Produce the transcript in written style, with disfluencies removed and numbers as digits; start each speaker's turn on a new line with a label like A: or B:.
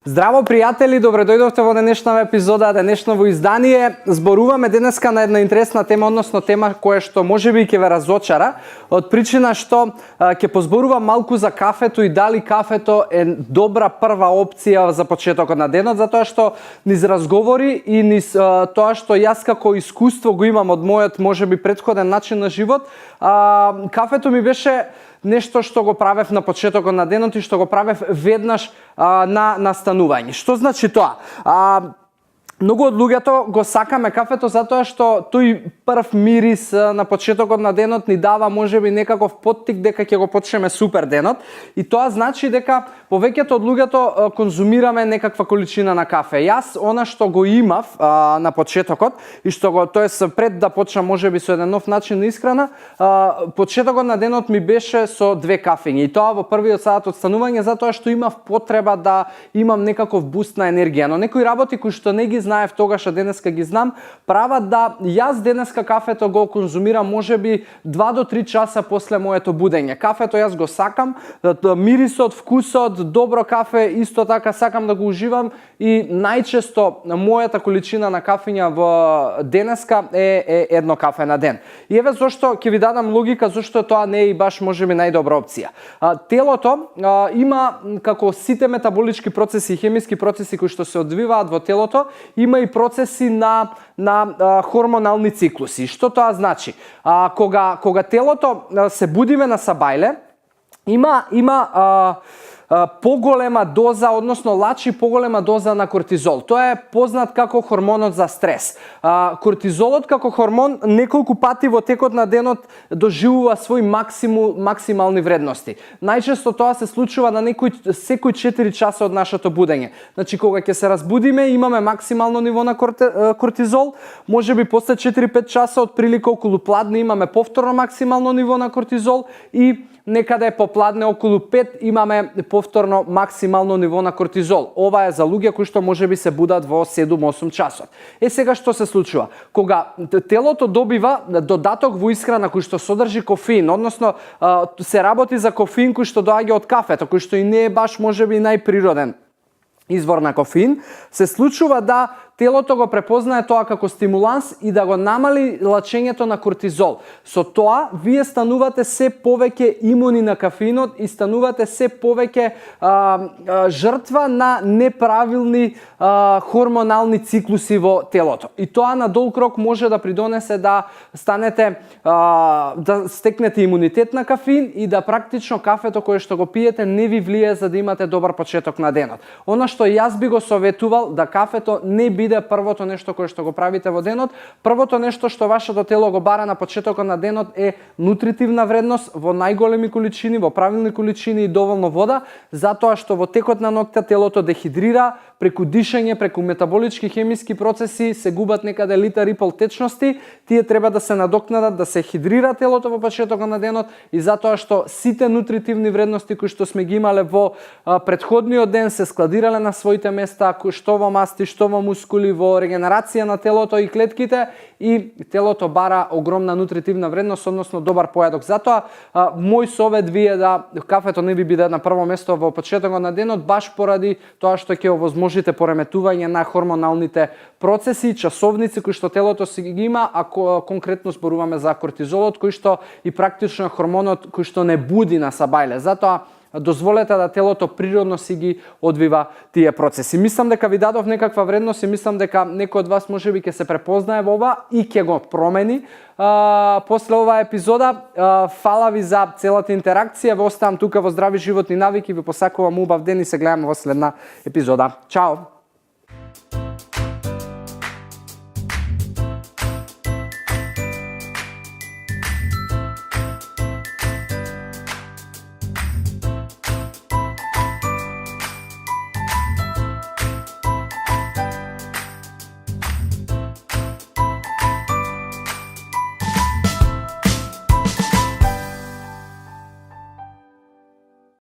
A: Здраво, пријатели, добре дојдовте во денешната епизода, денешново издание. Зборуваме денеска на една интересна тема, односно тема која што можеби ќе ве разочара, од причина што ќе позборувам малку за кафето и дали кафето е добра прва опција за почетокот на денот, затоа што низ разговори и низ тоа што јас како искуство го имам од мојот можеби претходен начин на живот, кафето ми беше нешто што го правев на почетокот на денот и што го правев веднаш на настанување. Што значи тоа? Многу од луѓето го сакаме кафето затоа што тој прв мирис на почетокот на денот ни дава можеби некаков поттик дека ќе го почнеме супер денот, и тоа значи дека повеќето од луѓето конзумираме некаква количина на кафе. Јас она што го имав на почетокот и што го пред да почнам можеби со еден нов начин на исхрана, почетокот на денот ми беше со 2 кафења, и тоа во првиот сат од станување затоа што имав потреба да имам некаков буст на енергија, но некои работи кои што не ги знаев тогаш, а денеска ги знам, прават да јас денеска кафето го конзумирам можеби 2 до 3 часа после моето будење. Кафето јас го сакам, мирисот, вкусот, добро кафе, исто така сакам да го уживам, и најчесто мојата количина на кафења во денеска е едно кафе на ден. И еве зошто ќе ви дадам логика зошто тоа не е и баш можеби најдобра опција. Телото има, како сите метаболички процеси и хемиски процеси кои што се одвиваат во телото, има и процеси на хормонални циклуси. Што тоа значи? Кога телото се будиме на сабајле, има поголема доза, односно лачи поголема доза на кортизол. Тоа е познат како хормонот за стрес. Кортизолот како хормон неколку пати во текот на денот доживува свои максимални вредности. Најчесто тоа се случува на секој 4 часа од нашето будење. Значи кога ќе се разбудиме имаме максимално ниво на кортизол, можеби после 4-5 часа од прилика околу пладне имаме повторно максимално ниво на кортизол, и некаде попладне околу 5 имаме повторно максимално ниво на кортизол. Ова е за луѓе кои што можеби се будат во 7-8 часот. Сега што се случува? Кога телото добива додаток во исхрана кој што содржи кофеин, односно се работи за кофеин кој што доаѓа од кафето, кој што и не е баш можеби најприроден извор на кофеин, се случува да телото го препознае тоа како стимуланс и да го намали лачењето на кортизол. Со тоа, вие станувате се повеќе имуни на кафеинот и станувате се повеќе жртва на неправилни хормонални циклуси во телото. И тоа на долг рок може да придонесе да станете, да стекнете имунитет на кафеин и да практично кафето кое што го пиете не ви влие за да имате добар почеток на денот. Она што јас би го советувал, да кафето не биде првото нешто кое што го правите во денот. Првото нешто што вашето тело го бара на почетокот на денот е нутритивна вредност во најголеми количини, во правилни количини и доволно вода, затоа што во текот на ноќта телото дехидрира, преку дишење, преку метаболички хемиски процеси се губат некаде литар и пол течности, тие треба да се надокнадат, да се хидрира телото во почетокот на денот, и затоа што сите нутритивни вредности кои што сме ги имале во претходниот ден се складирале на своите места, што во масти, што во мускули, во регенерација на телото и клетките, и телото бара огромна нутритивна вредност, односно добар појадок. Затоа мој совет ви е да кафето не ви биде на прво место во почетокот на денот, баш поради тоа што ќе овозможите пореметување на хормоналните процеси и часовници кои што телото си ги има, ако конкретно зборуваме за кортизолот, кој што и практично хормонот кој што не буди на сабајле. Затоа дозволете да телото природно си ги одвива тие процеси. Мислам дека ви дадов некаква вредност и мислам дека некој од вас можеби ќе се препознае во ова и ќе го промени после оваа епизода. Фала ви за целата интеракција. Ве оставам тука во здрави животни навики. Ви посакувам убав ден и се гледаме во следна епизода. Чао!